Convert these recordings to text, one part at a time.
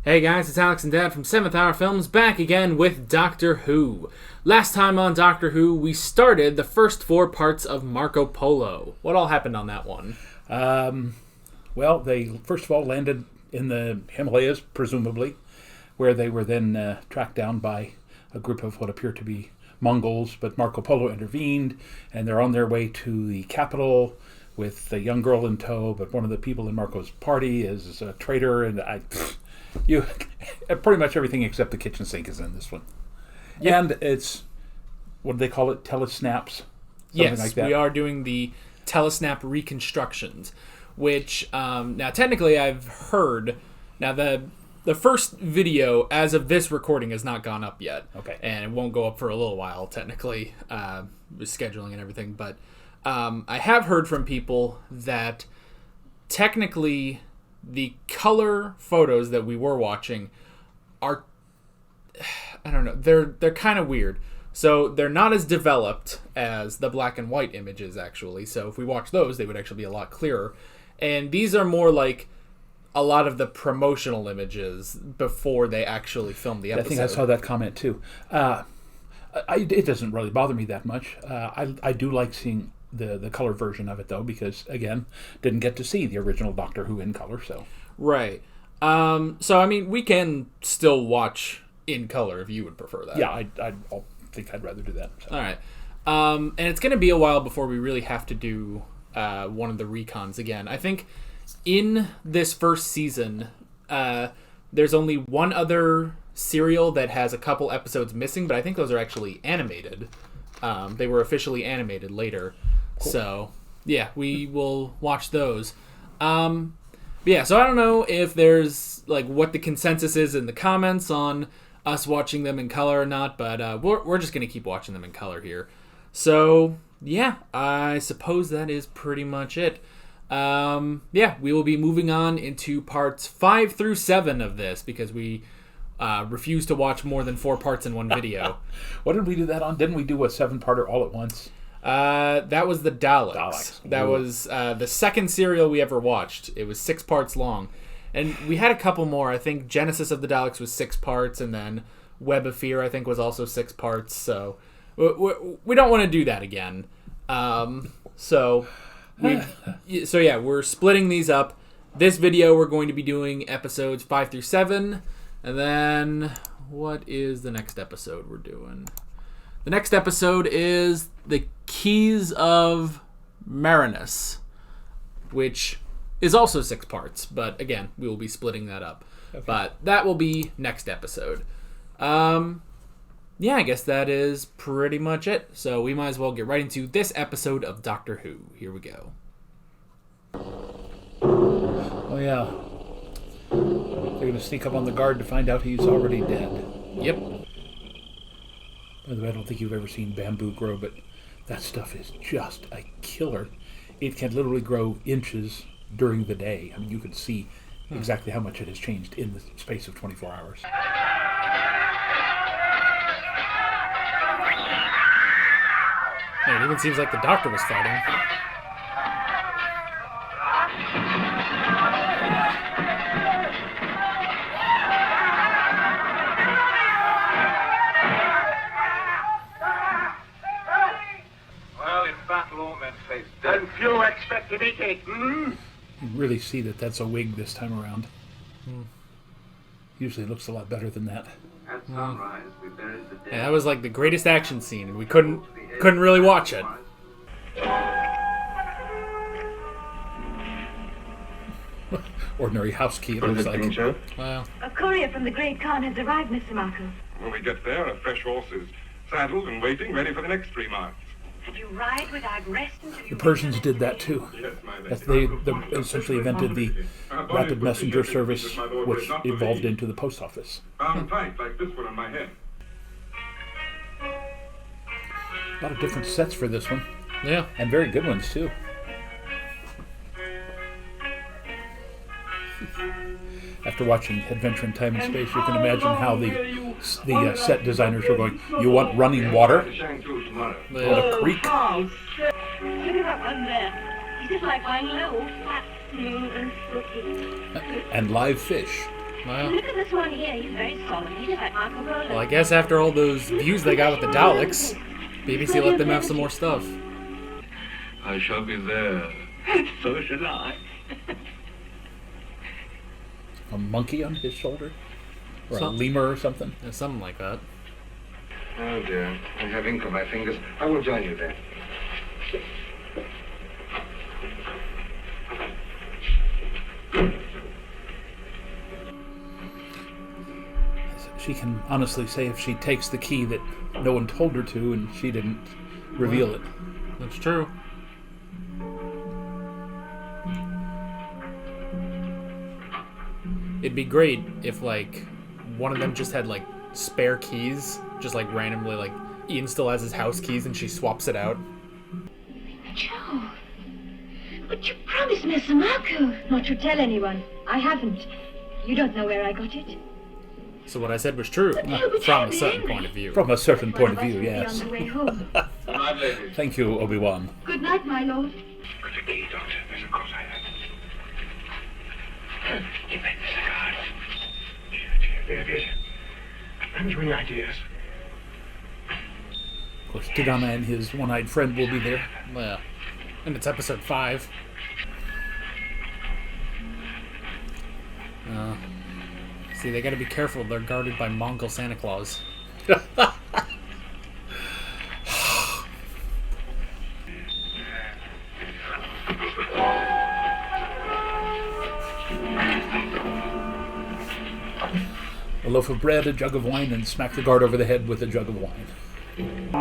Hey guys, it's Alex and Dad from 7th Hour Films back again with Doctor Who. Last time on Doctor Who, we started the first 4 parts of Marco Polo. What all happened on that one? Well, they first of all landed in the Himalayas, presumably, where they were then tracked down by a group of what appear to be Mongols, but Marco Polo intervened, and they're on their way to the capital with a young girl in tow, but one of the people in Marco's party is a traitor, and pretty much everything except the kitchen sink is in this one. Yep. And it's, what do they call it, telesnaps? Yes, like that. We are doing the telesnap reconstructions, which, now technically I've heard, now the first video as of this recording has not gone up yet. Okay. And it won't go up for a little while, technically, with scheduling and everything, but I have heard from people that technically the color photos that we were watching are, I don't know, they're kind of weird. So they're not as developed as the black and white images, actually. So if we watch those, they would actually be a lot clearer. And these are more like a lot of the promotional images before they actually filmed the episode. I think I saw that comment too. It doesn't really bother me that much. I do like seeing the color version of it, though, because, again, didn't get to see the original Doctor Who in color, so. Right. So, I mean, we can still watch in color if you would prefer that. Yeah, I think I'd rather do that. So. All right. And it's going to be a while before we really have to do one of the recons again. I think in this first season, there's only one other serial that has a couple episodes missing, but I think those are actually animated. They were officially animated later. Cool. So, yeah, we will watch those. Yeah, so I don't know if there's, like, what the consensus is in the comments on us watching them in color or not, but we're just going to keep watching them in color here. So, yeah, I suppose that is pretty much it. Yeah, we will be moving on into parts 5 through 7 of this, because we refuse to watch more than 4 parts in one video. What did we do that on? Didn't we do a 7-parter all at once? That was the Daleks. That was the second serial we ever watched. It was 6 parts long. And we had a couple more. I think Genesis of the Daleks was 6 parts, and then Web of Fear, I think, was also 6 parts. So we don't want to do that again. So yeah, we're splitting these up. This video, we're going to be doing episodes 5 through 7. And then, what is the next episode we're doing? The next episode is The Keys of Marinus, which is also 6 parts. But again, we will be splitting that up. Okay. But that will be next episode. Yeah, I guess that is pretty much it. So we might as well get right into this episode of Doctor Who. Here we go. Oh, yeah. They're going to sneak up on the guard to find out he's already dead. Yep. By the way, I don't think you've ever seen bamboo grow, but that stuff is just a killer. It can literally grow inches during the day. I mean, you can see exactly how much it has changed in the space of 24 hours. It even seems like the Doctor was fighting. And few expect to be taken. You really see that that's a wig this time around. Usually it looks a lot better than that. At sunrise, we buried the dead. Yeah, that was like the greatest action scene, and we couldn't really watch it. Ordinary house key, it looks like. Wow. A courier from the Great Khan has arrived, Mr. Marco. When we get there, a fresh horse is saddled and waiting, ready for the next 3 miles. And you ride without rest until you... The Persians did that too. Yes, my lady. They essentially invented the rapid messenger service, which evolved into the post office. Bound tight like this one on my head. A lot of different sets for this one. Yeah. And very good ones too. After watching Adventure in Time and Space, you can imagine how the set designers were going, you want running water? A creek? Look at that one there. He's just like one little fat, smooth and silky. And live fish. Well, Look at this one here. He's very solemn. He's like Marco Polo. well, I guess after all those views they got with the Daleks, BBC let them have some more stuff. I shall be there. So should I. A monkey on his shoulder? Or a Some- lemur or something? Yeah, something like that. Oh dear, I have ink on my fingers. I will join you then. She can honestly say if she takes the key that no one told her to and she didn't reveal it. That's true. It'd be great if, like, one of them just had, like, spare keys, just, like, randomly, like, Ian still has his house keys and she swaps it out. Joe. But you promised Miss Marco not to tell anyone. I haven't. You don't know where I got it. So what I said was true, He'll be from a terribly certain angry. point of view. From a certain One point of of us view, will be yes. on the way home. Good night, ladies. Thank you, Obi-Wan. Good night, my lord. Got a key, Doctor. Yes, of course I have. Give me the cigar. Dear. Haven't you any ideas? Of course, Tidana and his one-eyed friend will be there. Yeah. And it's episode 5. See, they gotta be careful. They're guarded by Mongol Santa Claus. A loaf of bread, a jug of wine, and smack the guard over the head with a jug of wine. Wait!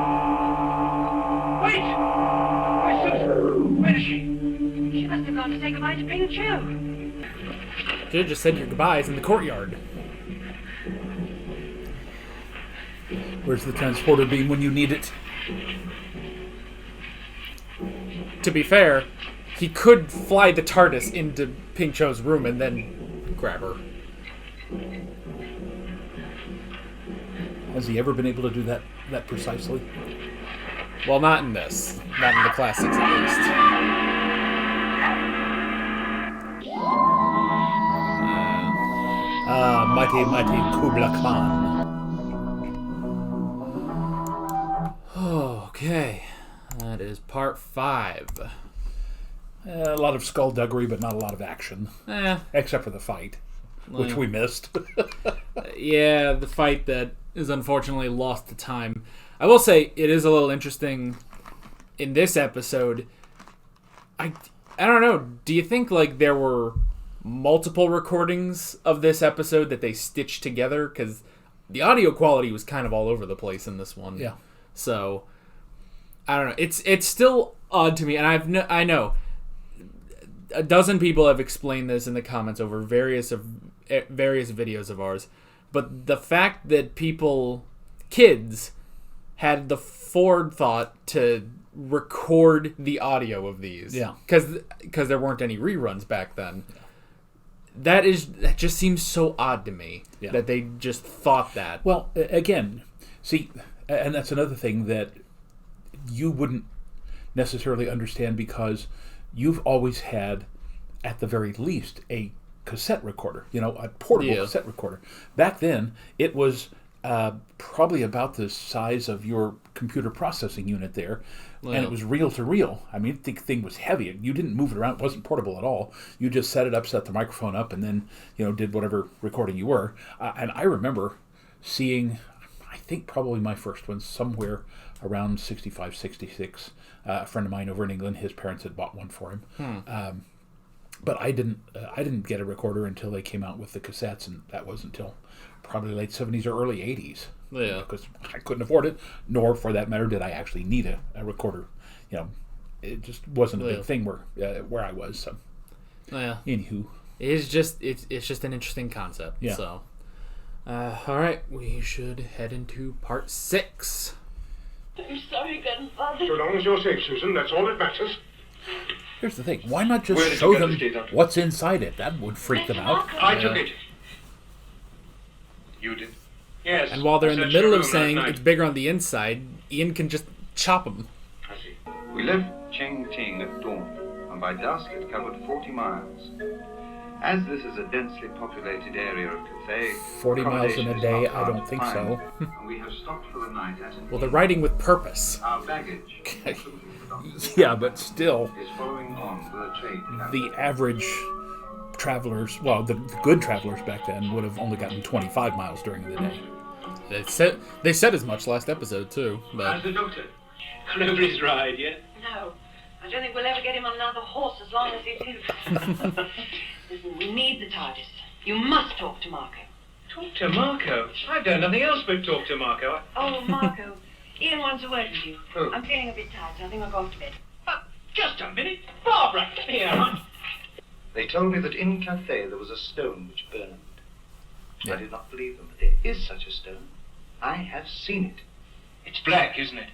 My Susan! Where is she? She must have gone to say goodbye to Ping Chu. Should have just said your goodbyes in the courtyard. Where's the transporter beam when you need it? To be fair, he could fly the TARDIS into Ping Cho's room and then grab her. Has he ever been able to do that precisely? Well, not in this. Not in the classics, at least. Mighty Kubla Khan. Okay. That is part 5. A lot of skullduggery, but not a lot of action. Except for the fight, which Well. we missed. Yeah, the fight that is unfortunately lost to time. I will say it is a little interesting in this episode. I don't know. Do you think like there were multiple recordings of this episode that they stitched together? Because the audio quality was kind of all over the place in this one. Yeah. So I don't know. It's still odd to me, and I know a dozen people have explained this in the comments over various videos of ours. But the fact that kids, had the forethought to record the audio of these, Yeah, because there weren't any reruns back then. That just seems so odd to me that they just thought that. Well, again, see, and that's another thing that you wouldn't necessarily understand because you've always had, at the very least, a cassette recorder, a portable cassette recorder. Back then, it was probably about the size of your computer processing unit there, and it was reel to reel. I mean, the thing was heavy. You didn't move it around. It wasn't portable at all. You just set it up, set the microphone up, and then, did whatever recording you were. And I remember seeing, I think probably my first one somewhere around 65, 66. A friend of mine over in England, his parents had bought one for him. But I didn't get a recorder until they came out with the cassettes, and that was until probably late 70s or early 80s. Yeah. Because I couldn't afford it, nor for that matter did I actually need a recorder. It just wasn't a big thing where I was. So. Yeah. Anywho. It's just an interesting concept. Yeah. So, all right, we should head into part 6. I'm sorry, Grandfather. So long as you're safe, Susan, that's all that matters. Here's the thing. Why not just Where did show you get them the key, Doctor? what's inside it? That would freak them out. I took it. You did. Yes. And while they're in the I searched middle your of room saying last it's night. bigger on the inside, Ian can just chop them. I see. We left Chengting at dawn, and by dusk had covered 40 miles. As this is a densely populated area of Cathay, 40 miles in a accommodation is day, not I hard don't to think find, so. and we have stopped for the night at an Well, they're inn. writing with purpose. Our baggage Yeah, but still, is following on with a trade carrier. the average travelers, well, the good travelers back then would have only gotten 25 miles during the day. They said as much last episode too. But How's the doctor? Gone over his ride yet? No. I don't think we'll ever get him on another horse as long as he lives. Listen, we need the TARDIS. You must talk to Marco. Talk to Marco? I've done nothing else but talk to Marco. Oh, Marco. Ian wants a word with you. Who? I'm feeling a bit tired, so I think I'll go off to bed. Just a minute. Barbara, here. They told me that in Cathay there was a stone which burned. Yeah. I did not believe them, but there is such a stone. I have seen it. It's black, isn't it?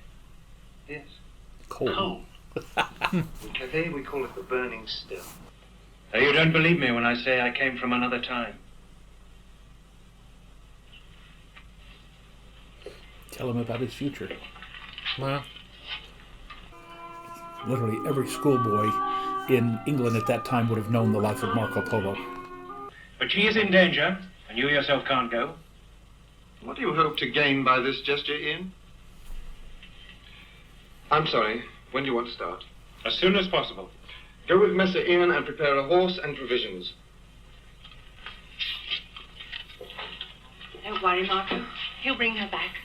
Yes. Cold. Cold. In Cathay we call it the burning stone. So you don't believe me when I say I came from another time? Tell him about his future. well, Literally every schoolboy in England at that time would have known the life of Marco Polo. But she is in danger, and you yourself can't go. What do you hope to gain by this gesture, Ian? I'm sorry. When do you want to start? As soon as possible. Go with Messer Ian and prepare a horse and provisions. Don't worry, Marco. He'll bring her back.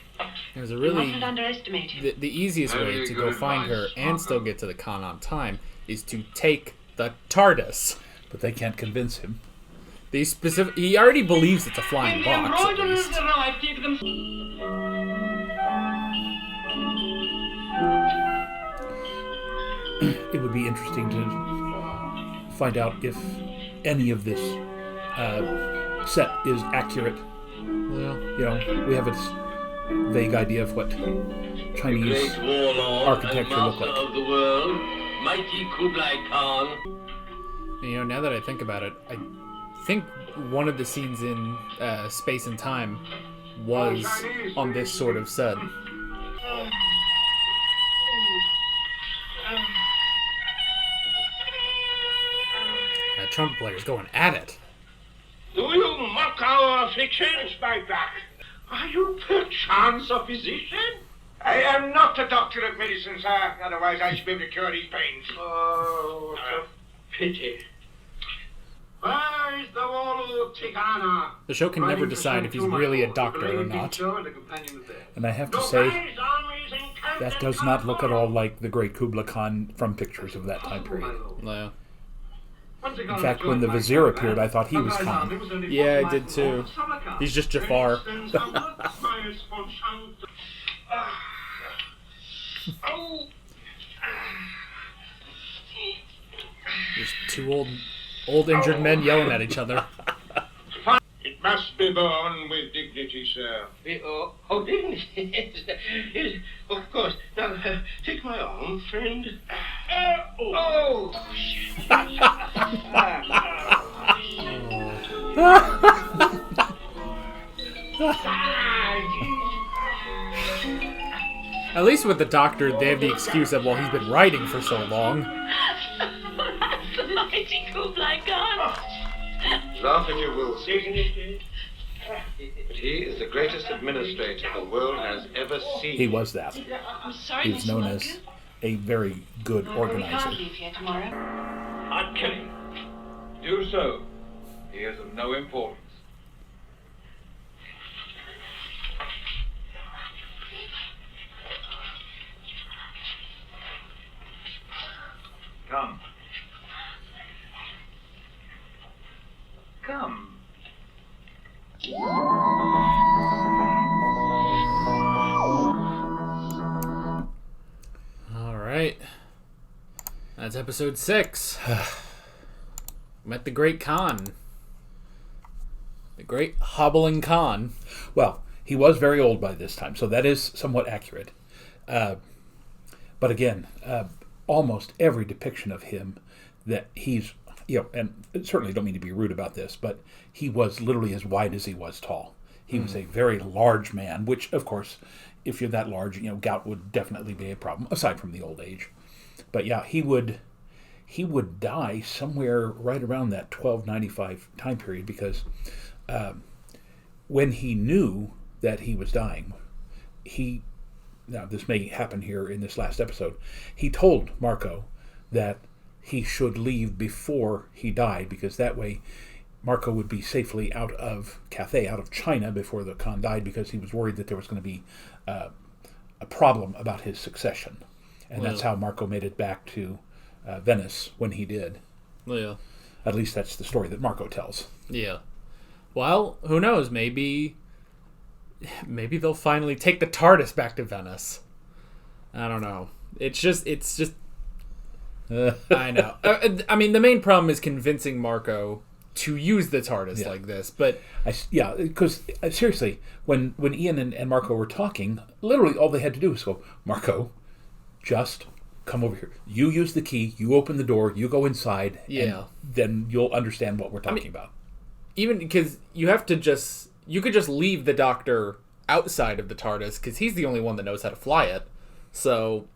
there's a You really mustn't underestimate him. the easiest way Very to good go find her advice, and still Marco. get to the con on time is to take the TARDIS. But they can't convince him. He already believes it's a flying box. At least. It would be interesting to find out if any of this set is accurate. Well, You know, we have a vague idea of what Chinese architecture looked like. of the world, mighty Kublai Khan. you know, now that I think about it, I think one of the scenes in Space and Time was on this sort of set. That trumpet player's going at it. Do you mock our afflictions, my back? Are you perchance a physician? I am not a doctor of medicine, sir. Otherwise I should be able to cure these pains. Oh, what a pity. Where is the Wall Tigana? The show can never decide if he's really a doctor or not. And I have to say, that does not look at all like the great Kublai Khan from pictures of that time period. Yeah. In fact, when the Vizier appeared, I thought he was Khan. Yeah, I did too. He's just Jafar. There's two old injured men yelling at each other. It must be borne with dignity, sir. Dignity. Yes, of course. Now, take my arm, friend. At least with the Doctor, they have the excuse of, well, he's been writing for so long. That's the mighty Kublai Khan. Laugh if you will. But he is the greatest administrator the world has ever seen. He was that. I'm sorry, He was Mr. known Marco. as a very good We organizer. can't leave here tomorrow. I'd kill him. Do so. He is of no importance. Come. Come. All right. That's episode 6. Met the great Khan. The great hobbling Khan. Well, he was very old by this time, so that is somewhat accurate. But again, almost every depiction of him that he's, and certainly don't mean to be rude about this, but he was literally as wide as he was tall. He was a very large man, which, of course, if you're that large, gout would definitely be a problem, aside from the old age. But yeah, he would he would die somewhere right around that 1295 time period, because when he knew that he was dying, now this may happen here in this last episode, he told Marco that he should leave before he died, because that way Marco would be safely out of Cathay, out of China, before the Khan died, because he was worried that there was going to be a problem about his succession. And that's how Marco made it back to Venice when he did. Yeah. At least that's the story that Marco tells. Yeah. Well, who knows? Maybe they'll finally take the TARDIS back to Venice. I don't know. It's just I know. I mean, the main problem is convincing Marco to use the TARDIS like this, but because seriously, when Ian and Marco were talking, literally all they had to do was go, Marco, just come over here. You use the key. You open the door. You go inside. Yeah. And then you'll understand what we're talking about. Even because you could just leave the Doctor outside of the TARDIS, because he's the only one that knows how to fly it. So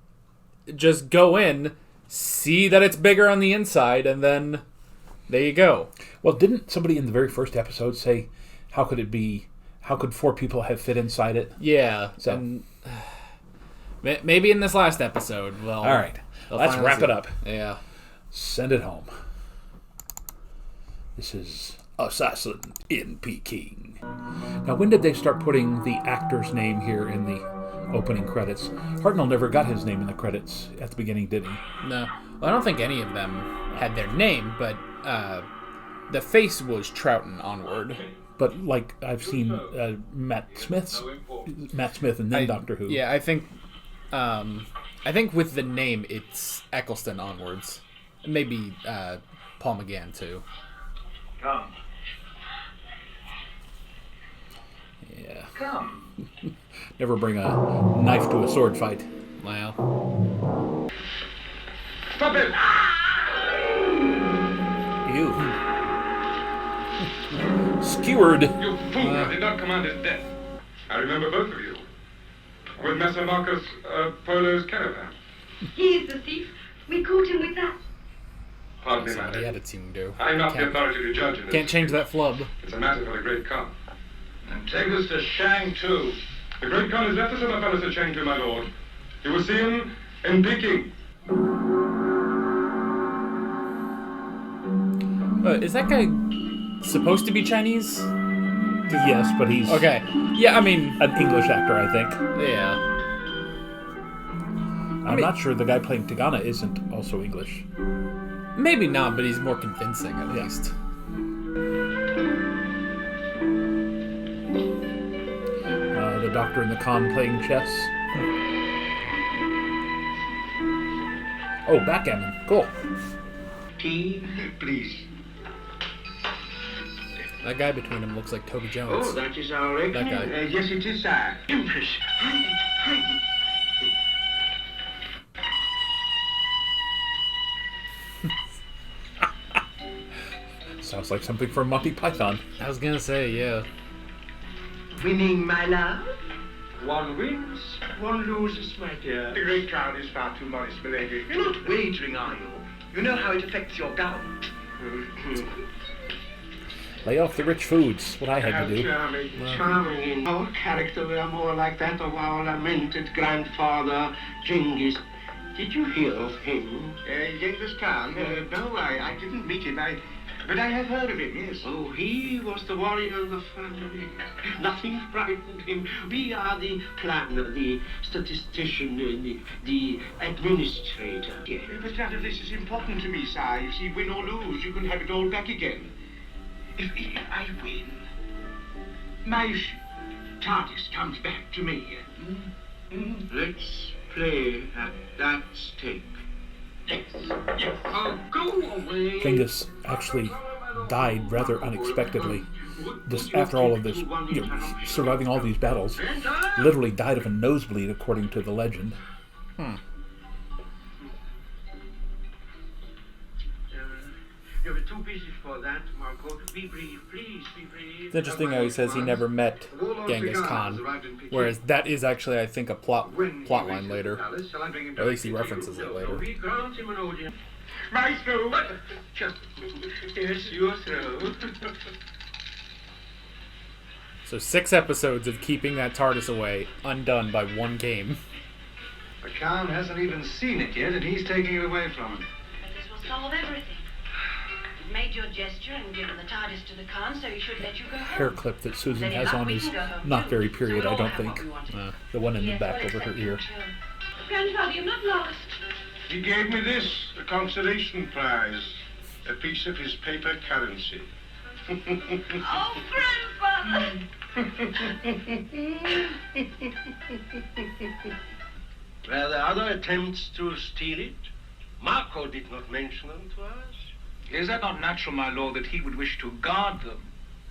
just go in, see that it's bigger on the inside, and then there you go. Well, didn't somebody in the very first episode say, how could 4 people have fit inside it? Yeah. So and, maybe in this last episode. Well, all right. Let's wrap it up. Yeah. Send it home. This is Assassin in Peking. Now, when did they start putting the actor's name here in the opening credits? Hartnell never got his name in the credits at the beginning, did he? No. Well, I don't think any of them had their name, but the face was Troughton onward. But like I've seen Matt Smith and then Doctor Who. Yeah, I think with the name it's Eccleston onwards. Maybe Paul McGann too. Come. Yeah. Come. Never bring a knife to a sword fight. Well. Stop it! Ew. Skewered. You fool! I did not command his death. I remember both of you. With Messer Marcus Polo's caravan. He is the thief. We caught him with that. Pardon me, Somebody madam. had to do. I'm not the authority to judge in this. Can't change that flub. It's a matter for the Great Khan. And take us to Shang Tu. The Great Khan has left us on the palace at Shang Tu, my lord. You will see him in Peking. Is that guy supposed to be Chinese? Yes, but he's Okay. Yeah, I mean, an English actor, I think. yeah. I'm not sure the guy playing Tigana isn't also English. Maybe not, but he's more convincing at least. The Doctor and the Khan playing chess. Oh, backgammon. Cool. Tea, please. That guy between them looks like Toby Jones. Oh, that is our egg. That guy. Yes, it is, sir. Empress. Sounds like something from Monty Python. I was gonna say, yeah. Winning, my love? One wins, One loses, my dear. The great crowd is far too modest, milady. You're not wagering, are you? You know how it affects your gout. Lay off the rich foods. What I had How to do. charming, charming. In our character, we are more like that of our lamented grandfather, Genghis. Did you hear of him? Genghis Khan? No, I didn't meet him. But I have heard of him, yes. Oh, he was the warrior of the family. Nothing frightened him. We are the planner, the statistician, the administrator. Yes. But none of this is important to me, sir. You see, win or lose, you can have it all back again. If I win, my TARDIS comes back to me. Let's play at that stake. Yes, yes. Oh, go away. Genghis actually died rather unexpectedly. Just after all of this, surviving all these battles, literally died of a nosebleed, according to the legend. You're too busy for that, Marco. Be brief, please, be brief. It's interesting how he says he never met Genghis Khan, whereas that is actually, I think, a plot line later. Or at least he references it later. We grant him an audience. My throat. Yes, your throat. So 6 episodes of keeping that TARDIS away, undone by one game. The Khan hasn't even seen it yet, and he's taking it away from him. But this will solve everything. You've made your gesture and given the TARDIS to the Khan, so he should let you go home. Hair clip that Susan Then has if on we is can go home not too. very So period, we'll I all don't have what think. we wanted. The one in the Yes, back well, over her except ear. you, too. Grandfather, you're not lost. He gave me this, a consolation prize. A piece of his paper currency. Oh, Grandfather! Were there other attempts to steal it? Marco did not mention them to us. Is that not natural, my lord, that he would wish to guard them?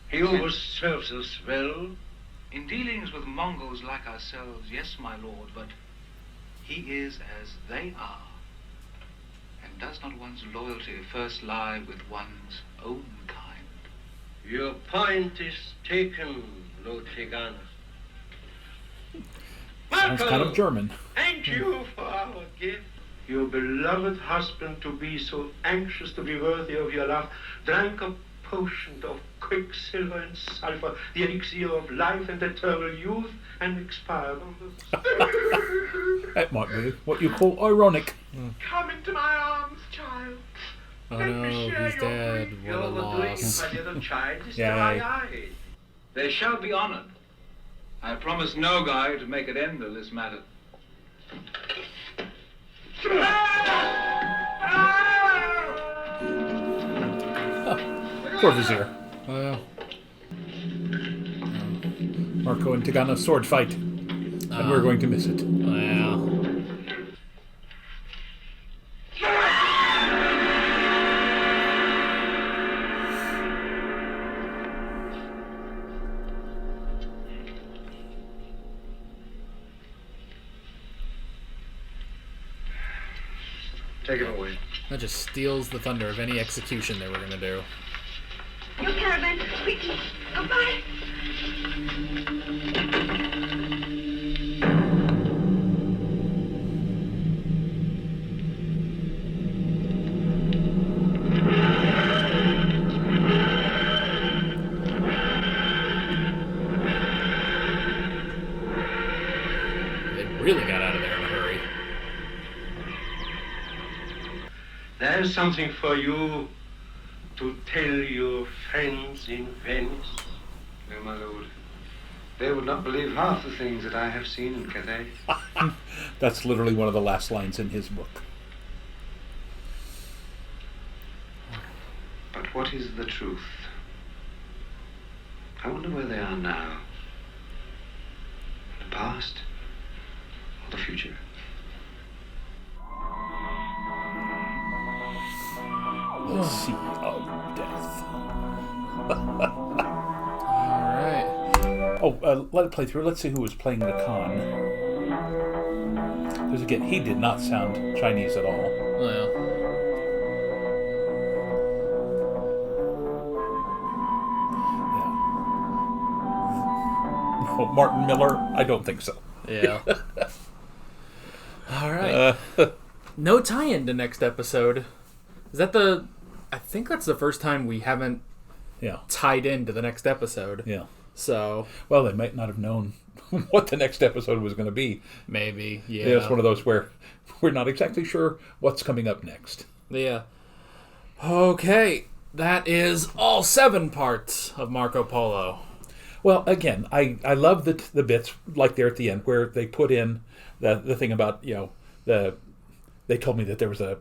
He always serves us well. In dealings with Mongols like ourselves, yes, my lord, but he is as they are. And does not one's loyalty first lie with one's own kind? Your point is taken, Lord Tegana. Sounds kind of German. Thank you for our gift. Your beloved husband, to be so anxious to be worthy of your love, drank a potion of quicksilver and sulfur, the elixir of life and eternal youth, and expired on the... That might be what you call ironic. Come into my arms, child. Oh Let no, me share he's your dead. grief. What a You're doing loss. my little child is Yeah. dry eyed. They shall be honored. I promise no guy to make an end of this matter. Poor Vizier. Well, Marco and Tegana sword fight. And we're going to miss it. well. Take it away. That just steals the thunder of any execution they were going to do. Your caravan, quickly. Goodbye. They really got out of there in a hurry. There's something for you to tell your friends in Venice. No, my lord. They would not believe half the things that I have seen in Cathay. That's literally one of the last lines in his book. But what is the truth? I wonder where they are now. The past or the future? The Sea of Death. Alright. Oh, let it play through. Let's see who was playing the Khan. Because again, he did not sound Chinese at all. Well. Yeah. Oh, Martin Miller? I don't think so. Yeah. Alright. No tie-in to next episode. Is that the... I think that's the first time we haven't Yeah. tied into the next episode. Yeah. So, Well, they might not have known what the next episode was going to be. maybe. Yeah. Yeah, it's one of those where we're not exactly sure what's coming up next. Yeah. Okay. That is all 7 parts of Marco Polo. Well, again, I love the bits like there at the end where they put in the thing about, they told me that there was a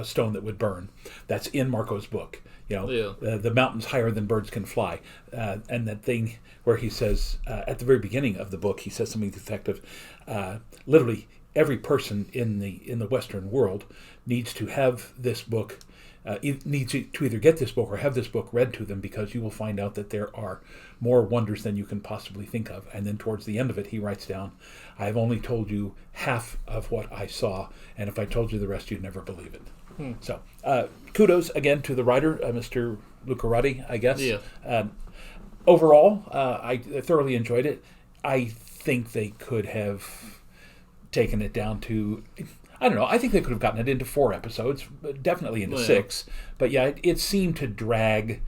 stone that would burn. That's in Marco's book. The mountains higher than birds can fly. And that thing where he says, at the very beginning of the book, he says something to the effect of, literally every person in the Western world needs to have this book, needs to either get this book or have this book read to them, because you will find out that there are more wonders than you can possibly think of. And then towards the end of it, he writes down, I have only told you half of what I saw, and if I told you the rest, you'd never believe it. So, kudos again to the writer, Mr. Lucarati, I guess. Yeah. Overall, I thoroughly enjoyed it. I think they could have taken it down to I don't know. I think they could have gotten it into 4 episodes, but definitely into 6. But yeah, it seemed to drag,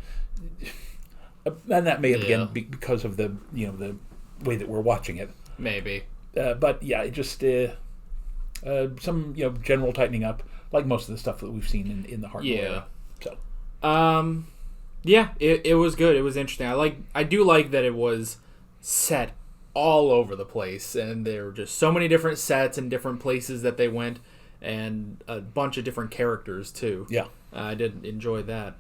and that may have been because of the the way that we're watching it. Maybe. But yeah, it just some general tightening up, like most of the stuff that we've seen in the hardware. Yeah. So. Yeah, it was good. It was interesting. I do like that it was set all over the place, and there were just so many different sets and different places that they went, and a bunch of different characters too. Yeah, I did enjoy that.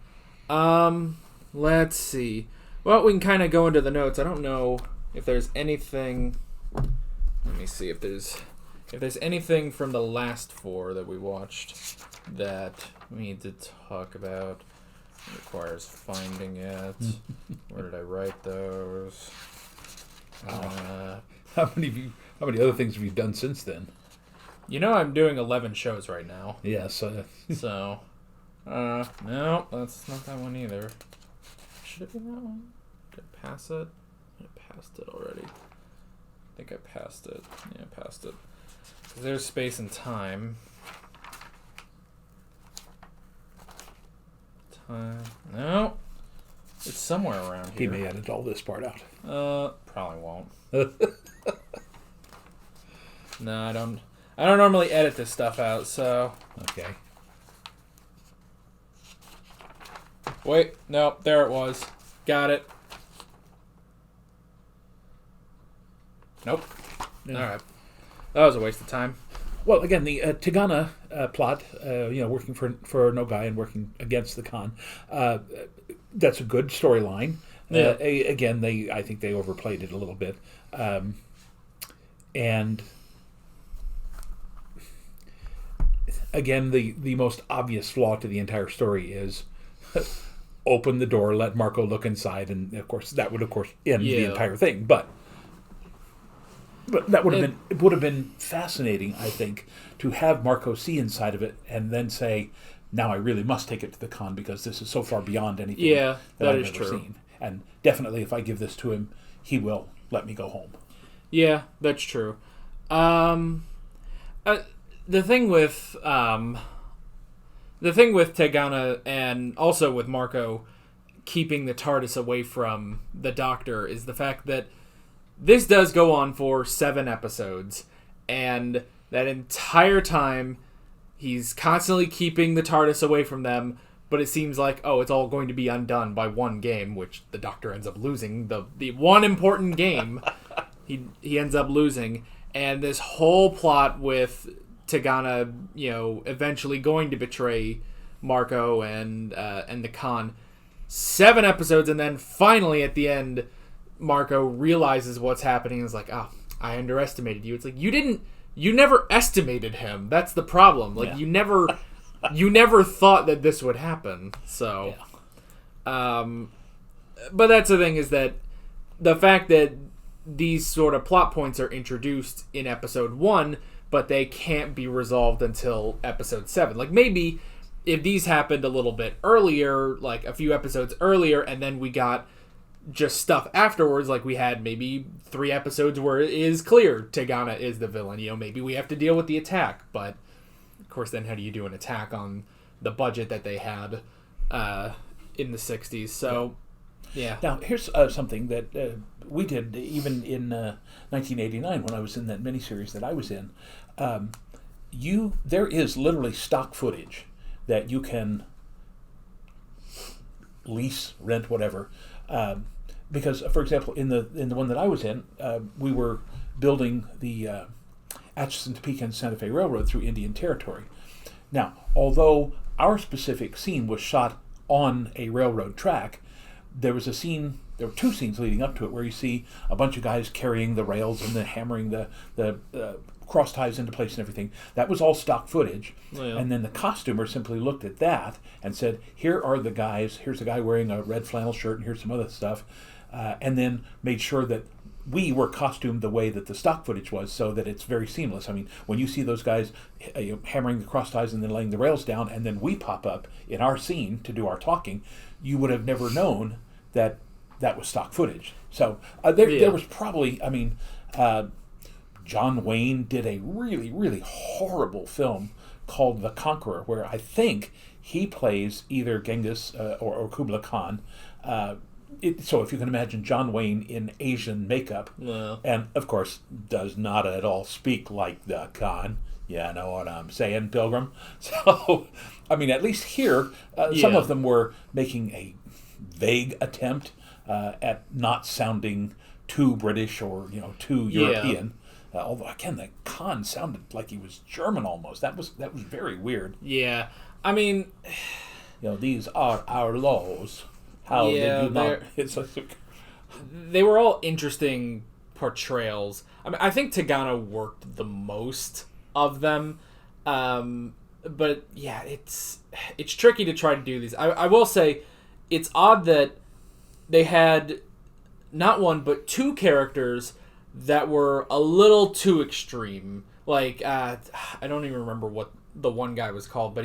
Let's see. Well, we can kind of go into the notes. I don't know if there's anything. Let me see if there's anything from the last 4 that we watched that we need to talk about. It requires finding it. Where did I write those? How many other things have you done since then? I'm doing 11 shows right now. Yes. So, no, that's not that one either. Should it be that one? Did I pass it? I passed it already. I think I passed it. Yeah, I passed it. 'Cause there's space and time. No. It's somewhere around here. He may edit all this part out. Probably won't. No, I don't normally edit this stuff out, so. Okay. Wait, no, there it was. Got it. Nope. Yeah. All right. That was a waste of time. Well, again, the Tigana plot, working for no guy and working against the Khan, that's a good storyline. Yeah. Again, I think they overplayed it a little bit, and again, the most obvious flaw to the entire story is open the door, let Marco look inside, and of course that would end the entire thing, But that would have been fascinating, I think, to have Marco see inside of it and then say, "Now I really must take it to the Khan because this is so far beyond anything that I've ever seen." And definitely, if I give this to him, he will let me go home. Yeah, that's true. The thing with Tegana and also with Marco keeping the TARDIS away from the Doctor is the fact that this does go on for 7 episodes, and that entire time he's constantly keeping the TARDIS away from them, but it seems like, it's all going to be undone by one game, which the Doctor ends up losing. The one important game he ends up losing, and this whole plot with Tegana, eventually going to betray Marco and the Khan. 7 episodes, and then finally at the end, Marco realizes what's happening and is like, I underestimated you. It's like, you never estimated him. That's the problem. Like, you never thought that this would happen. So, but that's the thing, is that the fact that these sort of plot points are introduced in episode 1, but they can't be resolved until episode 7. Like, maybe if these happened a little bit earlier, like a few episodes earlier, and then we got just stuff afterwards, like we had maybe 3 episodes where it is clear Tegana is the villain. Maybe we have to deal with the attack, but of course, then how do you do an attack on the budget that they had in the 60s? So, yeah. Now, here's something that we did even in 1989 when I was in that miniseries that I was in. There is literally stock footage that you can lease, rent, whatever. Because, for example, in the one that I was in, we were building the Atchison, Topeka, and Santa Fe Railroad through Indian Territory. Now, although our specific scene was shot on a railroad track, there were 2 scenes leading up to it where you see a bunch of guys carrying the rails and hammering the cross ties into place and everything. That was all stock footage. Oh, yeah. And then the costumer simply looked at that and said, here are the guys, here's a guy wearing a red flannel shirt and here's some other stuff, and then made sure that we were costumed the way that the stock footage was, so that it's very seamless. I mean, when you see those guys hammering the cross ties and then laying the rails down, and then we pop up in our scene to do our talking, you would have never known that was stock footage. So there was probably, John Wayne did a really, really horrible film called The Conqueror, where I think he plays either Genghis or Kublai Khan. So if you can imagine John Wayne in Asian makeup, and of course does not at all speak like the Khan. Yeah, know what I'm saying, Pilgrim? So, I mean, at least here, some of them were making a vague attempt at not sounding too British or, too European. Although, again, the Khan sounded like he was German almost. That was very weird. Yeah. I mean... these are our laws. How they do not... They were all interesting portrayals. I mean, I think Tagana worked the most of them, but yeah, it's tricky to try to do these. I will say it's odd that they had not one but two characters that were a little too extreme. Like I don't even remember what the one guy was called,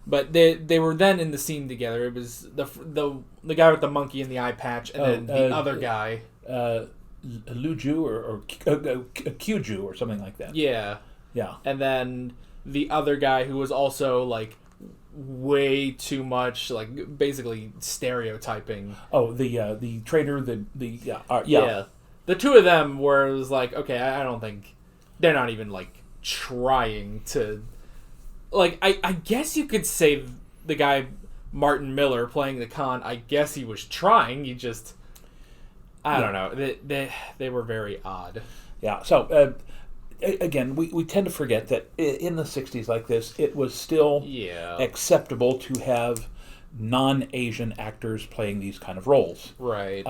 but they were then in the scene together. It was the guy with the monkey and the eye patch, and then the other guy, Luju or Kyuju or something like that. Yeah. Yeah. And then the other guy who was also, like, way too much, like, basically stereotyping. Oh, the trader, yeah. Yeah. The two of them where it was like, okay, I don't think... They're not even, like, trying to... Like, I guess you could say the guy, Martin Miller, playing the Khan, I guess he was trying, he just... I don't know. They were very odd. Yeah, so... Again, we tend to forget that in the 60s like this, it was still acceptable to have non-Asian actors playing these kind of roles. Right.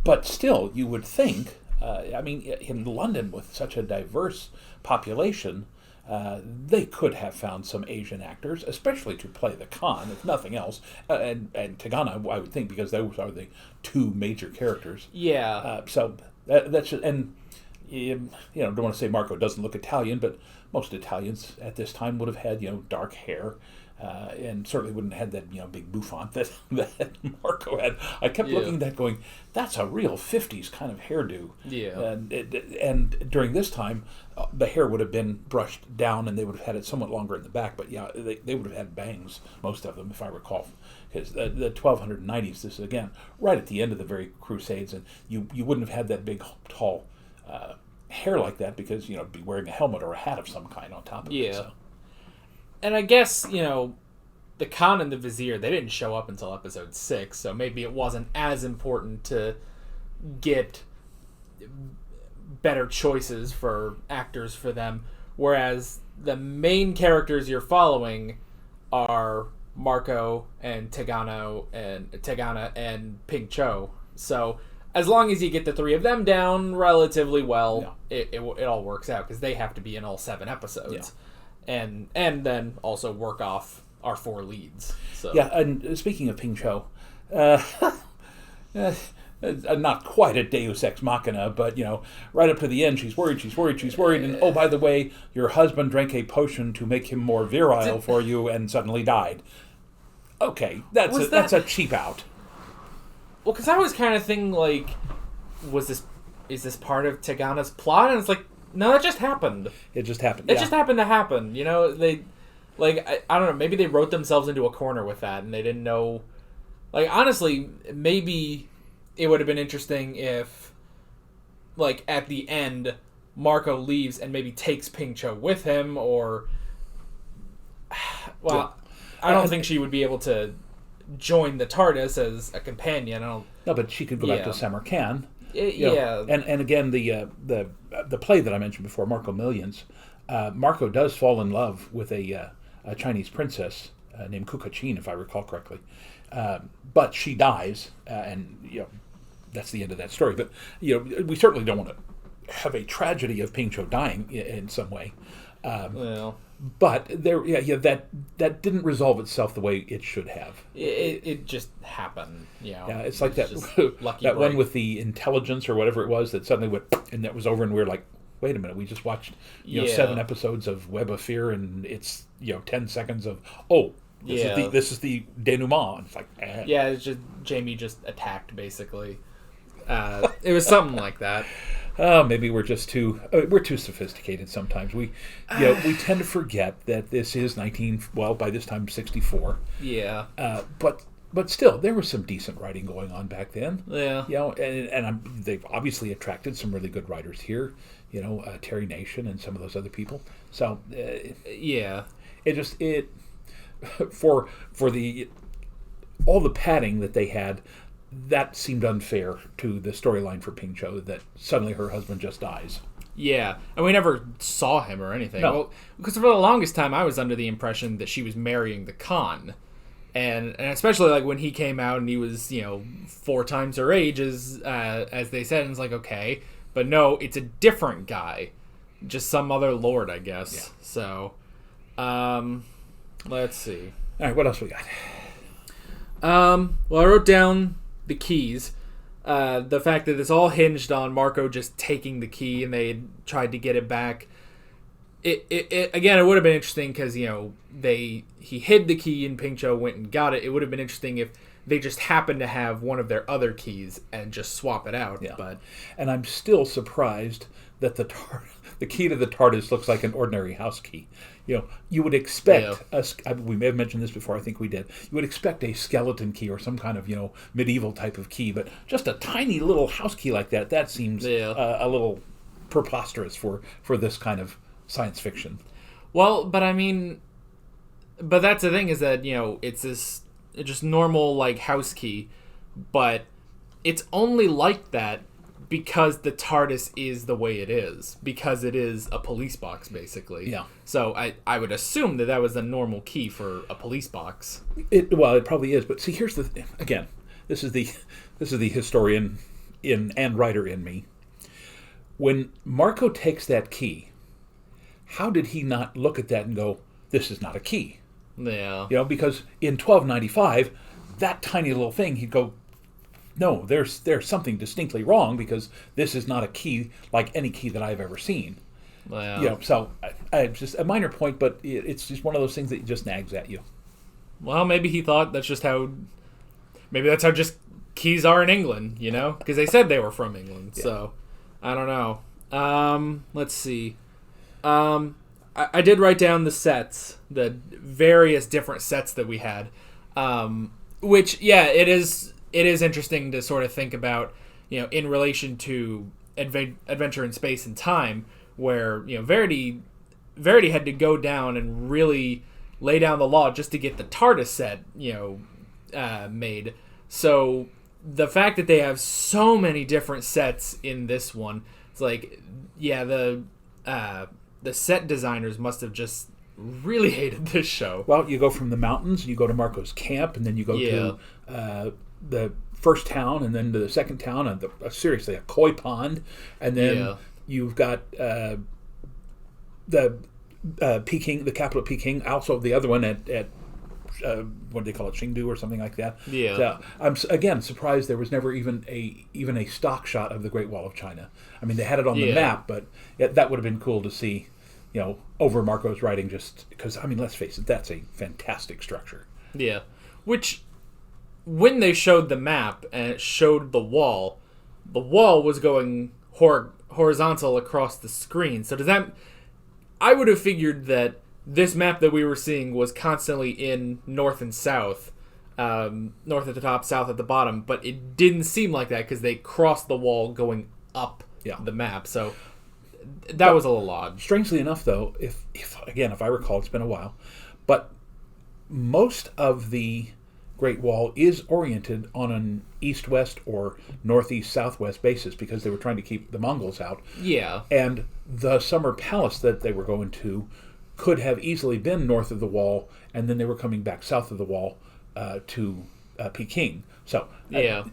But still, you would think, in London with such a diverse population, they could have found some Asian actors, especially to play the Khan, if nothing else. And Tagana, I would think, because those are the two major characters. Yeah. So that's... And... don't want to say Marco doesn't look Italian, but most Italians at this time would have had, dark hair, and certainly wouldn't have had that, big bouffant that Marco had. I kept looking at that going, that's a real 50s kind of hairdo. Yeah. And during this time, the hair would have been brushed down, and they would have had it somewhat longer in the back, but they would have had bangs, most of them, if I recall. Because the 1290s, this is, again, right at the end of the very Crusades, and you wouldn't have had that big, tall... hair like that because, be wearing a helmet or a hat of some kind on top of it. So. And I guess, the Khan and the Vizier, they didn't show up until episode 6, so maybe it wasn't as important to get better choices for actors for them, whereas the main characters you're following are Marco and Tagana and Ping Cho. So... As long as you get the three of them down relatively well, it all works out, because they have to be in all 7 episodes. Yeah. And then also work off our 4 leads. So. Yeah, and speaking of Ping Cho, not quite a Deus Ex Machina, but, right up to the end, she's worried, and, oh, by the way, your husband drank a potion to make him more virile for you and suddenly died. Okay, that's a cheap out. Well, because I was kind of thinking, like, is this part of Tagana's plot? And it's like, no, that just happened. It just happened. It just happened to happen. They, like, I don't know, maybe they wrote themselves into a corner with that, and they didn't know. Like, honestly, maybe it would have been interesting if, like, at the end, Marco leaves and maybe takes Ping Cho with him, or... Well, I don't think she would be able to... join the TARDIS as a companion. No, but she could go back to Samarkand. Yeah. And again, the play that I mentioned before, Marco Millions, Marco does fall in love with a Chinese princess named Kukachin, if I recall correctly. But she dies, and that's the end of that story. But we certainly don't want to have a tragedy of Ping Cho dying in some way. But that didn't resolve itself the way it should have. It just happened. Yeah, it's like that that one with the intelligence or whatever it was that suddenly went, and that was over, and we were like, wait a minute, we just watched 7 episodes of Web of Fear, and it's 10 seconds of this is the denouement. And it's like it's just Jamie just attacked basically. It was something like that. maybe we're just we're too sophisticated sometimes. We tend to forget that this is by this time 64. Yeah. But still, there was some decent writing going on back then. Yeah. They've obviously attracted some really good writers here. Terry Nation and some of those other people. So yeah, it for all the padding that they had, that seemed unfair to the storyline for Ping Cho, that suddenly her husband just dies. Yeah, and we never saw him or anything. No. Well, because for the longest time, I was under the impression that she was marrying the Khan. And especially like when he came out and he was 4 times her age, as they said, and it's like, okay, but no, it's a different guy, just some other lord, I guess. Yeah. So, let's see. All right, what else we got? Well, I wrote down the keys. The fact that it's all hinged on Marco just taking the key, and they had tried to get it back. It would have been interesting because he hid the key and Ping Cho went and got it. It would have been interesting if they just happened to have one of their other keys and just swap it out. Yeah. And I'm still surprised that the key to the TARDIS looks like an ordinary house key. You would expect we may have mentioned this before. I think we did. You would expect a skeleton key or some kind of medieval type of key, but just a tiny little house key like that. That seems a little preposterous for this kind of science fiction. Well, but that's the thing, is that it's this just normal like house key, but it's only like that because the TARDIS is the way it is, because it is a police box basically. Yeah. So I would assume that was a normal key for a police box. It probably is, but see, here's the thing. Again, this is the historian and writer in me. When Marco takes that key, how did he not look at that and go, this is not a key? Yeah. Because in 1295, that tiny little thing, he'd go, no, there's something distinctly wrong, because this is not a key like any key that I've ever seen. Well, So it's just a minor point, but it's just one of those things that just nags at you. Well, maybe he thought that's how just keys are in England, because they said they were from England. Yeah. So I don't know. Let's see. I did write down the sets, the various different sets that we had, which, it is interesting to sort of think about, in relation to Adventure in Space and Time, where, Verity had to go down and really lay down the law just to get the TARDIS set, made. So the fact that they have so many different sets in this one, it's like, the set designers must have just really hated this show. Well, you go from the mountains, you go to Marco's camp, and then you go to the first town, and then to the second town, and seriously, a koi pond, and then you've got the Peking, the capital of Peking, also the other one at what do they call it, Chengdu or something like that. Yeah. So I'm again surprised there was never even a stock shot of the Great Wall of China. I mean, they had it on the map, but that would have been cool to see, over Marco's writing, just because, let's face it, that's a fantastic structure. Yeah. Which, when they showed the map and it showed the wall was going horizontal across the screen. So does that... I would have figured that this map that we were seeing was constantly in north and south, north at the top, south at the bottom, but it didn't seem like that because they crossed the wall going up the map. So that was a little odd. Strangely enough, though, if I recall, it's been a while, but most of the Great Wall is oriented on an east-west or northeast-southwest basis, because they were trying to keep the Mongols out. Yeah. And the summer palace that they were going to could have easily been north of the wall, and then they were coming back south of the wall to Peking. So,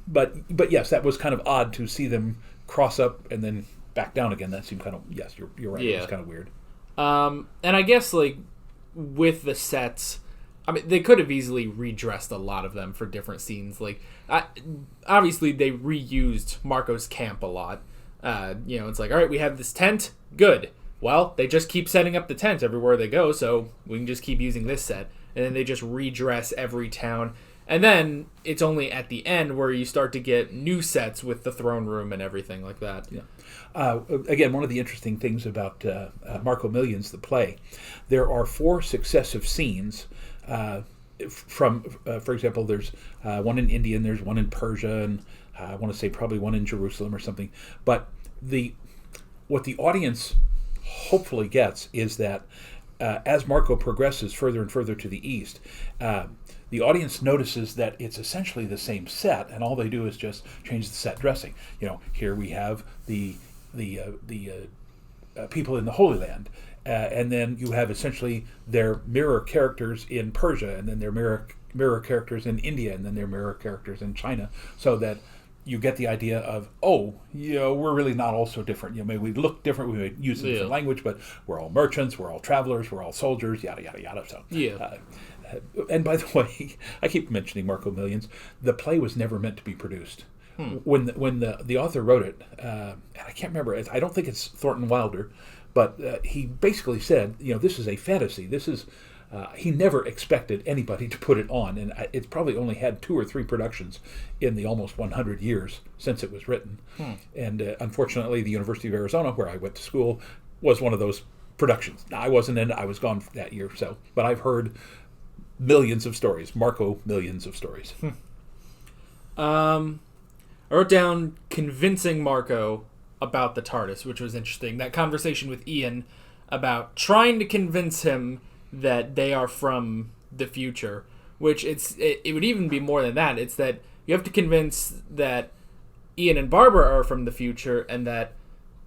but yes, that was kind of odd to see them cross up and then back down again. That seemed kind of, yes, you're right. Yeah. It was kind of weird. And I guess, like, with the sets, they could have easily redressed a lot of them for different scenes. Like, obviously they reused Marco's camp a lot. It's like, all right, we have this tent, good. Well, they just keep setting up the tent everywhere they go, so we can just keep using this set. And then they just redress every town. And then it's only at the end where you start to get new sets with the throne room and everything like that. Yeah. Again, one of the interesting things about Marco Millions, the play, there are 4 successive scenes from, for example, there's one in India and there's one in Persia, and I want to say probably one in Jerusalem or something. But what the audience hopefully gets is that as Marco progresses further and further to the east, the audience notices that it's essentially the same set, and all they do is just change the set dressing. Here we have the people in the Holy Land, and then you have essentially their mirror characters in Persia, and then their mirror characters in India, and then their mirror characters in China, so that you get the idea of, we're really not all so different. Maybe we look different, we may use a different language, but we're all merchants, we're all travelers, we're all soldiers, yada, yada, yada. So, and by the way, I keep mentioning Marco Millions. The play was never meant to be produced. When the author wrote it, and I can't remember, I don't think it's Thornton Wilder, but he basically said, this is a fantasy. This is he never expected anybody to put it on, and it's probably only had 2 or 3 productions in the almost 100 years since it was written. And unfortunately, the University of Arizona, where I went to school, was one of those productions. Now, I wasn't in it; I was gone that year. But I've heard millions of stories, Marco Millions of stories. I wrote down convincing Marco about the TARDIS, which was interesting. That conversation with Ian about trying to convince him that they are from the future, which it would even be more than that. It's that you have to convince that Ian and Barbara are from the future, and that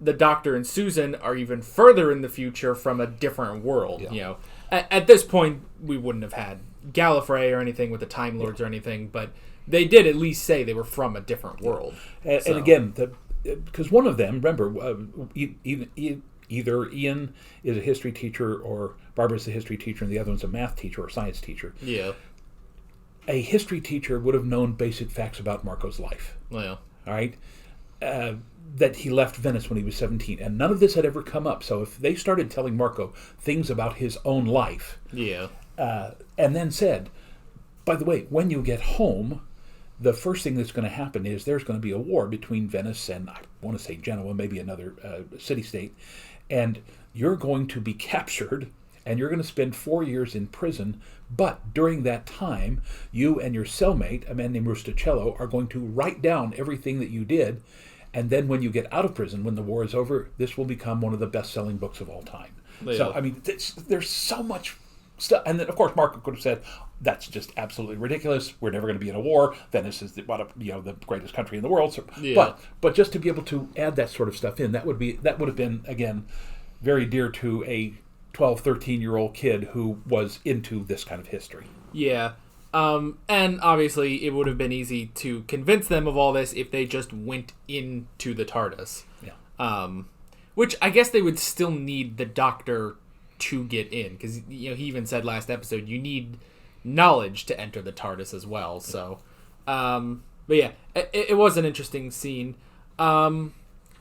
the Doctor and Susan are even further in the future from a different world. At this point, we wouldn't have had Gallifrey or anything with the Time Lords or anything, but they did at least say they were from a different world. And again, because one of them, remember, either Ian is a history teacher or Barbara's a history teacher and the other one's a math teacher or science teacher. Yeah. A history teacher would have known basic facts about Marco's life. Yeah. All right? That he left Venice when he was 17, and none of this had ever come up. So if they started telling Marco things about his own life, and then said, by the way, when you get home, the first thing that's going to happen is there's going to be a war between Venice and, I want to say Genoa, maybe another city-state, and you're going to be captured, and you're going to spend 4 years in prison, but during that time, you and your cellmate, a man named Rusticello, are going to write down everything that you did, and then when you get out of prison, when the war is over, this will become one of the best-selling books of all time. So, I mean, there's so much stuff. And then, of course, Marco could have said, that's just absolutely ridiculous. We're never going to be in a war. Venice is the greatest country in the world. So, but just to be able to add that sort of stuff in, that would have been, again, very dear to a 12, 13-year-old kid who was into this kind of history. Yeah. And obviously it would have been easy to convince them of all this if they just went into the TARDIS. Yeah. Which I guess they would still need the Doctor to get in, because he even said last episode you need knowledge to enter the TARDIS as well. So, but yeah, it was an interesting scene. I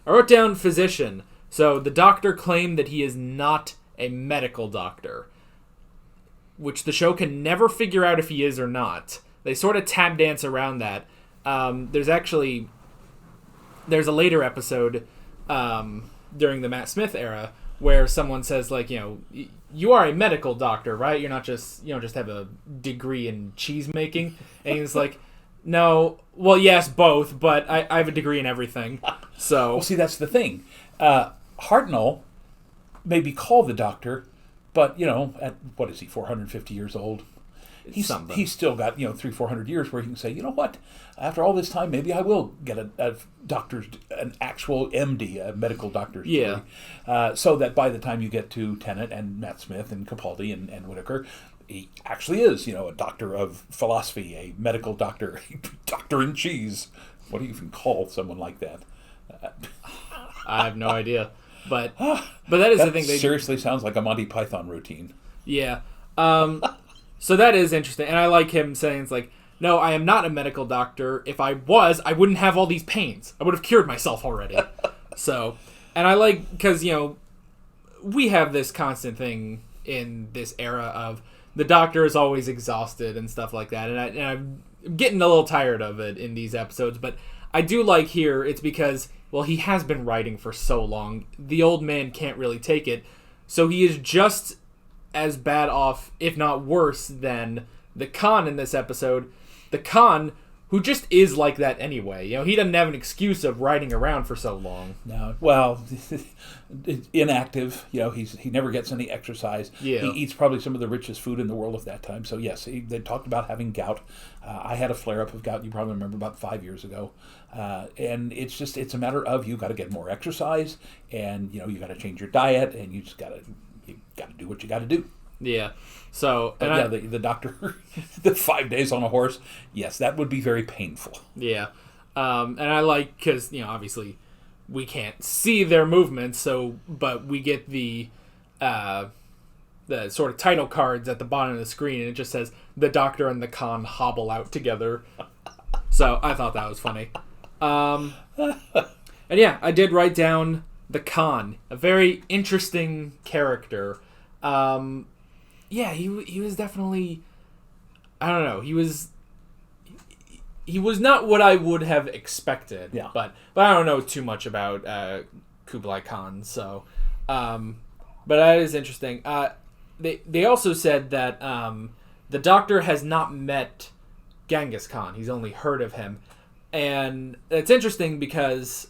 wrote down physician. So the Doctor claimed that he is not a medical doctor, which the show can never figure out if he is or not. They sort of tap dance around that. There's a later episode during the Matt Smith era where someone says, like, you are a medical doctor, right? You don't just have a degree in cheese making. And he's like, no, well, yes, both, but I have a degree in everything. So, well, see, that's the thing. Hartnell may be called the Doctor, but, at, what is he, 450 years old? He's still got, 300-400 years where he can say, you know what, after all this time, maybe I will get a doctor's, an actual MD, a medical doctor's degree. So that by the time you get to Tennant and Matt Smith and Capaldi and Whitaker, he actually is, a doctor of philosophy, a medical doctor, a doctor in cheese. What do you even call someone like that? I have no idea. But that is the thing. They seriously sounds like a Monty Python routine. Yeah. So that is interesting. And I like him saying, it's like, no, I am not a medical doctor. If I was, I wouldn't have all these pains. I would have cured myself already. So, and I like, because, we have this constant thing in this era of the Doctor is always exhausted and stuff like that, and I'm getting a little tired of it in these episodes, but I do like here, it's because, well, he has been writing for so long, the old man can't really take it, so he is just as bad off, if not worse, than the Khan in this episode. The Khan, who just is like that anyway. You know, he doesn't have an excuse of riding around for so long. No, well, inactive. You know, he never gets any exercise. Yeah. He eats probably some of the richest food in the world at that time. So yes, they talked about having gout. I had a flare-up of gout. You probably remember about 5 years ago. And it's a matter of you got to get more exercise, and you got to change your diet, and you got to do what you got to do. Yeah. So, and the Doctor, the 5 days on a horse, yes, that would be very painful. Yeah. And I like, because, obviously we can't see their movements, but we get the sort of title cards at the bottom of the screen, and it just says, the Doctor and the Khan hobble out together. So I thought that was funny. And yeah, I did write down the Khan, a very interesting character. Yeah, he was definitely, I don't know, he was not what I would have expected. Yeah. But I don't know too much about Kublai Khan, so but that is interesting. They also said that the Doctor has not met Genghis Khan. He's only heard of him. And it's interesting because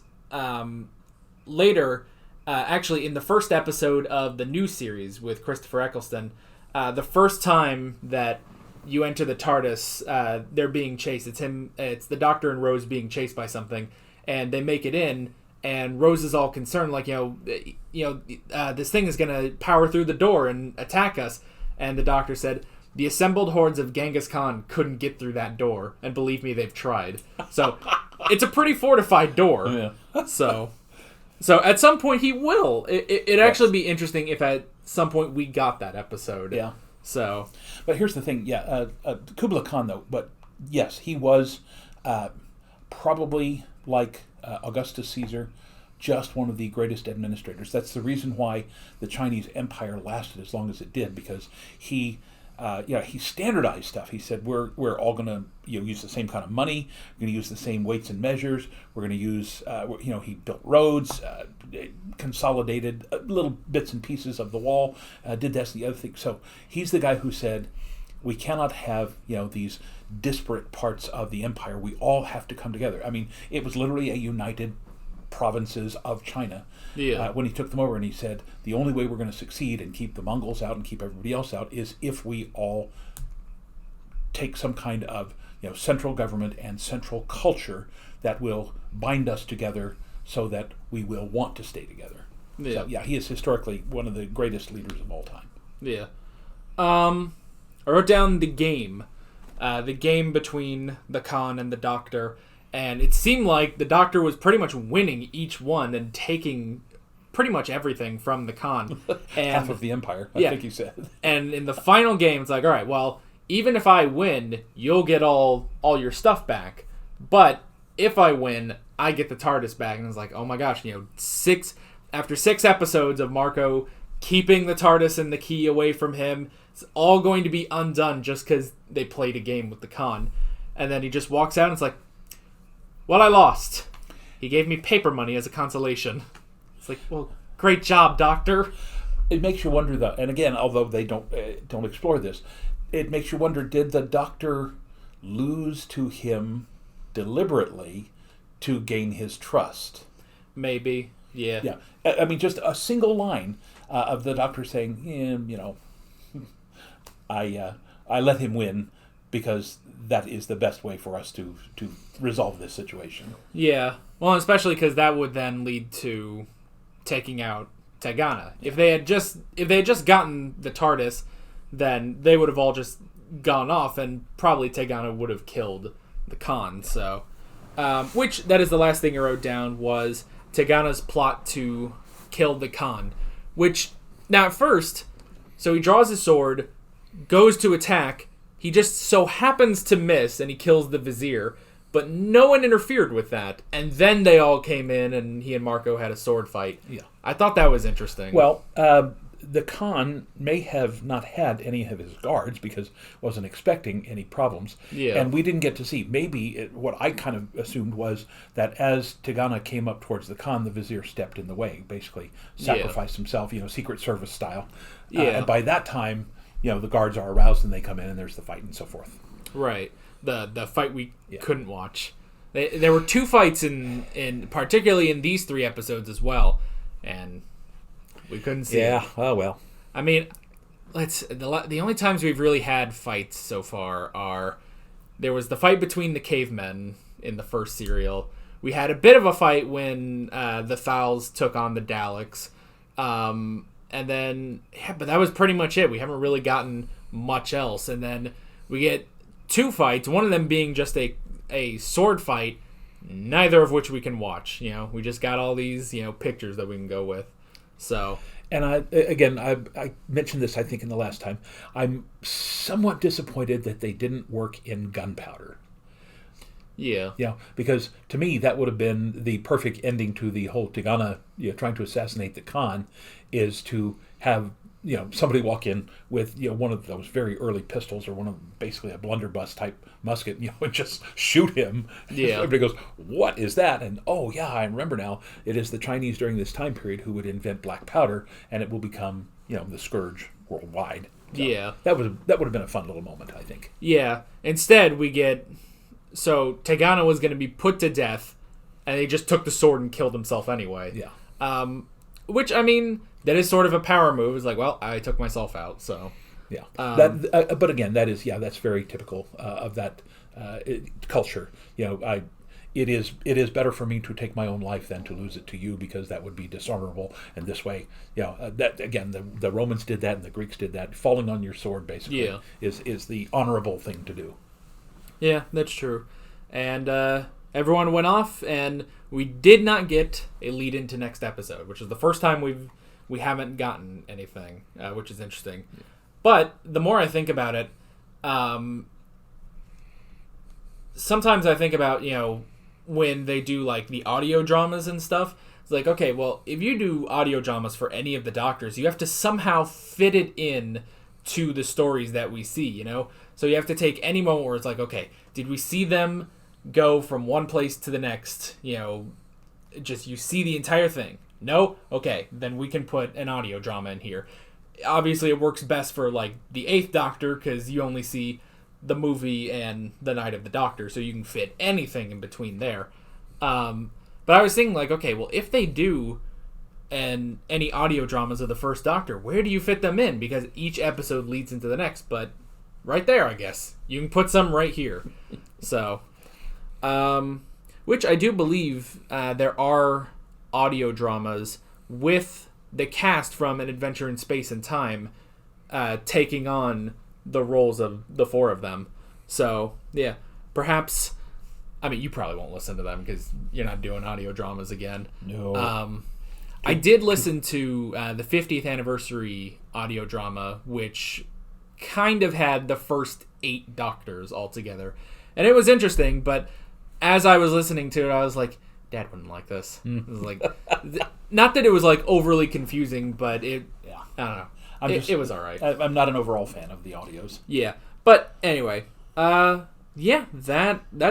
later, actually in the first episode of the new series with Christopher Eccleston, the first time that you enter the TARDIS, they're being chased. It's the Doctor and Rose being chased by something, and they make it in, and Rose is all concerned, like, this thing is going to power through the door and attack us. And the Doctor said, the assembled hordes of Genghis Khan couldn't get through that door, and believe me, they've tried. So it's a pretty fortified door. Yeah. So at some point he will. It'd actually be interesting if at some point we got that episode. Yeah. So, but here's the thing. Yeah, Kublai Khan though. But yes, he was probably like Augustus Caesar, just one of the greatest administrators. That's the reason why the Chinese Empire lasted as long as it did, because he standardized stuff. He said, we're all going to use the same kind of money. We're going to use the same weights and measures. We're going to use, he built roads, consolidated little bits and pieces of the wall, did this and the other thing. So he's the guy who said, we cannot have, these disparate parts of the empire. We all have to come together. I mean, it was literally a united provinces of China. Yeah. When he took them over, and he said, the only way we're going to succeed and keep the Mongols out and keep everybody else out is if we all take some kind of central government and central culture that will bind us together so that we will want to stay together. Yeah. So, yeah, he is historically one of the greatest leaders of all time. Yeah. I wrote down the game between the Khan and the Doctor. And it seemed like the Doctor was pretty much winning each one and taking pretty much everything from the Khan. And, half of the empire, I think he said. And in the final game, it's like, all right, well, even if I win, you'll get all your stuff back. But if I win, I get the TARDIS back. And it's like, oh my gosh, after 6 episodes of Marco keeping the TARDIS and the key away from him, it's all going to be undone just because they played a game with the Khan. And then he just walks out and it's like, well, I lost. He gave me paper money as a consolation. It's like, well, great job, Doctor. It makes you wonder, though, and again, although they don't explore this, it makes you wonder, did the Doctor lose to him deliberately to gain his trust? Maybe, yeah. Yeah. I mean, just a single line of the Doctor saying, I let him win because that is the best way for us to resolve this situation. Yeah. Well, especially because that would then lead to taking out Tegana. If they had just gotten the TARDIS, then they would have all just gone off, and probably Tegana would have killed the Khan. So, which that is the last thing I wrote down was Tegana's plot to kill the Khan. Which now at first, so he draws his sword, goes to attack. He just so happens to miss, and he kills the Vizier. But no one interfered with that. And then they all came in, and he and Marco had a sword fight. Yeah. I thought that was interesting. Well, the Khan may have not had any of his guards because wasn't expecting any problems. Yeah. And we didn't get to see. Maybe what I kind of assumed was that as Tigana came up towards the Khan, the vizier stepped in the way, basically sacrificed himself, Secret Service style. Yeah. And by that time, the guards are aroused and they come in and there's the fight and so forth. Right. The fight we couldn't watch. There were 2 fights in particularly in these 3 episodes as well, and we couldn't see. Yeah. Oh well. I mean, the only times we've really had fights so far are there was the fight between the cavemen in the first serial. We had a bit of a fight when the Thals took on the Daleks, and then but that was pretty much it. We haven't really gotten much else, and then we get 2 fights. One of them being just a sword fight, neither of which we can watch. We just got all these pictures that we can go with. So, and I mentioned this I think in the last time. I'm somewhat disappointed that they didn't work in gunpowder. Yeah. Because to me that would have been the perfect ending to the whole Tigana trying to assassinate the Khan, is to have somebody walk in with one of those very early pistols or one of basically a blunderbuss type musket, and just shoot him. Yeah. Everybody goes, "What is that?" And oh yeah, I remember now. It is the Chinese during this time period who would invent black powder, and it will become the scourge worldwide. So yeah. That would have been a fun little moment, I think. Yeah. Instead, we get Tegana was going to be put to death, and he just took the sword and killed himself anyway. Yeah. Which, I mean, that is sort of a power move. It's like, well, I took myself out, so. Yeah. But again, that's very typical of that culture. It is better for me to take my own life than to lose it to you, because that would be dishonorable. And this way, that again, the Romans did that and the Greeks did that. Falling on your sword, basically, is the honorable thing to do. Yeah, that's true. And everyone went off, and we did not get a lead into next episode, which is the first time we haven't gotten anything, which is interesting. Yeah. But the more I think about it, sometimes I think about, when they do like the audio dramas and stuff. It's like, okay, well, if you do audio dramas for any of the Doctors, you have to somehow fit it in to the stories that we see, So you have to take any moment where it's like, okay, did we see them go from one place to the next? Just you see the entire thing. No? Okay, then we can put an audio drama in here. Obviously, it works best for, like, the 8th Doctor, because you only see the movie and the Night of the Doctor, so you can fit anything in between there. But I was thinking, like, okay, well, if they do any audio dramas of the First Doctor, where do you fit them in? Because each episode leads into the next, but right there, I guess. You can put some right here. So, which I do believe there are audio dramas with the cast from An Adventure in Space and Time taking on the roles of the 4 of them. So, yeah, perhaps... I mean, you probably won't listen to them because you're not doing audio dramas again. No. I did listen to the 50th anniversary audio drama, which kind of had the first 8 Doctors all together. And it was interesting, but as I was listening to it, I was like, Dad wouldn't like this. It was like, not that it was like overly confusing, but I don't know. It was all right. I'm not an overall fan of the audios. Yeah. But anyway, that's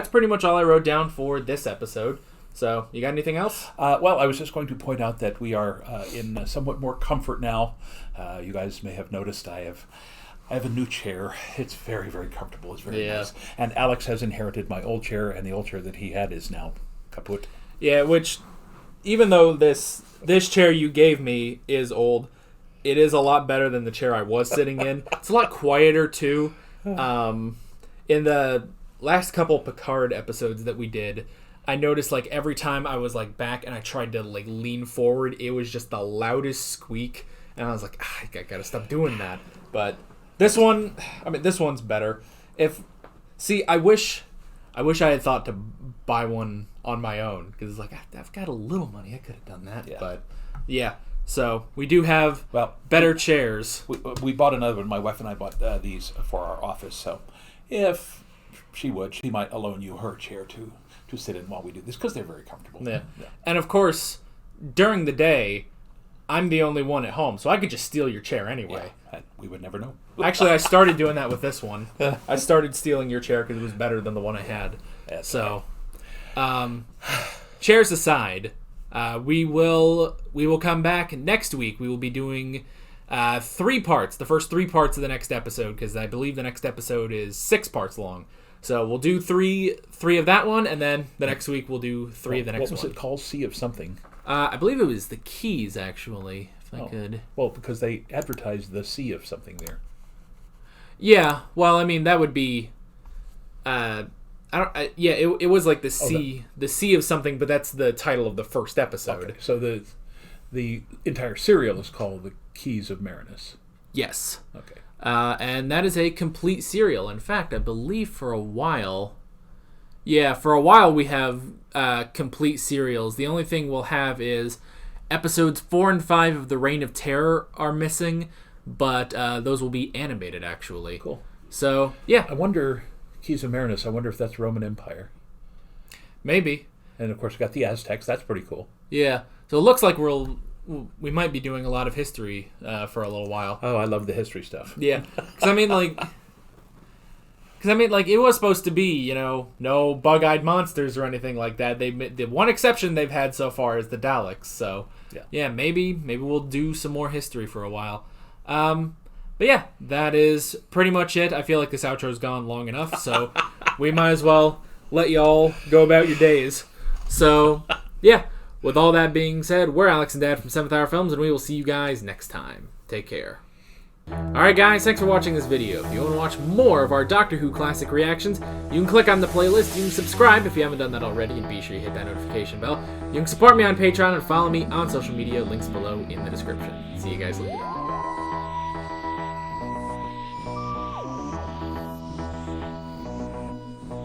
pretty much all I wrote down for this episode. So, you got anything else? Well, I was just going to point out that we are in somewhat more comfort now. You guys may have noticed I have a new chair. It's very, very comfortable. It's very nice. And Alex has inherited my old chair, and the old chair that he had is now kaput. Yeah, which, even though this chair you gave me is old, it is a lot better than the chair I was sitting in. It's a lot quieter, too. In the last couple Picard episodes that we did, I noticed, like, every time I was, like, back and I tried to, like, lean forward, it was just the loudest squeak. And I was like, I gotta stop doing that. But this one's better. I wish I had thought to buy one on my own. Because, like, I've got a little money. I could have done that. Yeah. But, yeah. So, we do have better chairs. We bought another one. My wife and I bought these for our office. So, if she might loan you her chair, to sit in while we do this, because they're very comfortable. Yeah. And of course, during the day, I'm the only one at home, so I could just steal your chair anyway. Yeah, we would never know. Actually, I started doing that with this one. I started stealing your chair because it was better than the one I had. So, chairs aside, we will come back next week. We will be doing 3 parts, the first 3 parts of the next episode, because I believe the next episode is 6 parts long. So we'll do three of that one, and then the next week we'll do 3 of the next one. What was it called? Sea of something? I believe it was the Keys, actually, if I could. Well, because they advertised the Sea of something there. Yeah, well, I mean, that would be... it was like the Sea of something, but that's the title of the first episode. Okay, so the entire serial is called The Keys of Marinus. Yes. Okay. And that is a complete serial. In fact, I believe for a while we have complete serials. The only thing we'll have is episodes 4 and 5 of The Reign of Terror are missing, but those will be animated, actually. Cool. So, yeah. I wonder, Keys of Marinus, I wonder if that's Roman Empire. Maybe. And, of course, we got the Aztecs. That's pretty cool. Yeah. So it looks like we might be doing a lot of history for a little while. Oh, I love the history stuff. Yeah. Because, I mean, it was supposed to be, no bug-eyed monsters or anything like that. The one exception they've had so far is the Daleks. So, yeah, maybe we'll do some more history for a while. But yeah, that is pretty much it. I feel like this outro's gone long enough, so we might as well let y'all go about your days. So, yeah. With all that being said, we're Alex and Dad from 7th Hour Films, and we will see you guys next time. Take care. Alright guys, thanks for watching this video. If you want to watch more of our Doctor Who classic reactions, you can click on the playlist, you can subscribe if you haven't done that already, and be sure you hit that notification bell. You can support me on Patreon and follow me on social media, links below in the description. See you guys later.